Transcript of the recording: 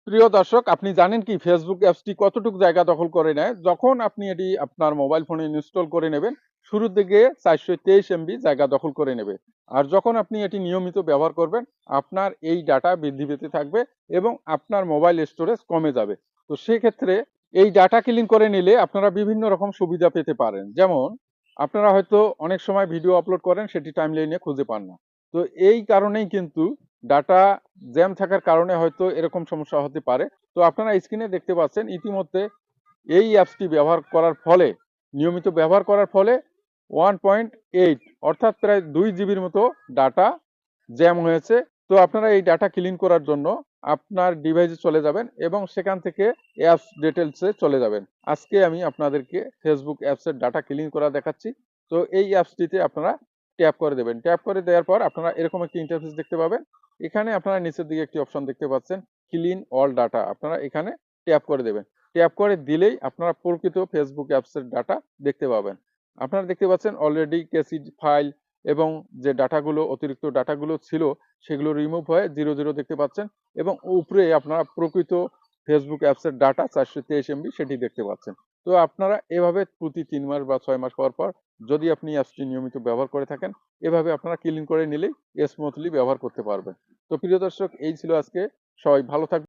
প্রিয় দর্শক, আপনি জানেন কি ফেসবুক অ্যাপসটি কতটুকু জায়গা দখল করে নেয়? যখন আপনি এটি আপনার মোবাইল ফোনে ইনস্টল করে নেবেন, শুরুর দিকে 423 এমবি জায়গা দখল করে নেবে। আর যখন আপনি এটি নিয়মিত ব্যবহার করবেন, আপনার এই ডাটা বৃদ্ধি পেতে থাকবে এবং আপনার মোবাইল স্টোরেজ কমে যাবে। তো সেক্ষেত্রে এই ডাটা ক্লিন করে নিলে আপনারা বিভিন্ন রকম সুবিধা পেতে পারেন। যেমন আপনারা হয়তো অনেক সময় ভিডিও আপলোড করেন, সেটি টাইমলাইনে খুঁজে পান না। তো এই কারণেই কিন্তু ডাটা জ্যাম থাকার কারণে হয়তো এরকম সমস্যা হতে পারে। তো আপনারা স্ক্রিনে দেখতে পাচ্ছেন ইতিমধ্যে এই অ্যাপসটি ব্যবহার করার ফলে, নিয়মিত ব্যবহার করার ফলে 1.8 অর্থাৎ প্রায় 2 জিবির মতো ডাটা জ্যাম হয়েছে। তো আপনারা এই ডাটা ক্লিন করার জন্য আপনার ডিভাইসে চলে যাবেন এবং সেখান থেকে অ্যাপস ডিটেলসে চলে যাবেন। আজকে আমি আপনাদেরকে ফেসবুক অ্যাপসের ডাটা ক্লিন করা দেখাচ্ছি। তো এই অ্যাপসটিতে আপনারা ট্যাপ করে দেবেন। ট্যাপ করে দেওয়ার পর আপনারা এরকম একটি ইন্টারফেস দেখতে পাবেন। এখানে আপনারা নিচের দিকে একটি অপশন দেখতে পাচ্ছেন, ক্লিন অল ডাটা। আপনারা এখানে ট্যাপ করে দেবেন। ট্যাপ করে দিলেই আপনারা প্রকৃত ফেসবুক অ্যাপসের ডাটা দেখতে পাবেন। আপনারা দেখতে পাচ্ছেন অলরেডি কেসি ফাইল এবং যে ডাটাগুলো, অতিরিক্ত ডাটাগুলো ছিল, সেগুলো রিমুভ হয়ে 0 দেখতে পাচ্ছেন এবং উপরে আপনারা প্রকৃত ফেসবুক অ্যাপসের ডাটা 423 এমবি সেটি দেখতে পাচ্ছেন। তো আপনারা এভাবে প্রতি 3 মাস বা 6 মাস পর পর যদি আপনি অ্যাপসটি নিয়মিত ব্যবহার করে থাকেন, এভাবে আপনারা ক্লিন করে নিলেই স্মুথলি ব্যবহার করতে পারবেন। তো প্রিয় দর্শক, এই ছিল আজকে। সবাই ভালো থাকবেন।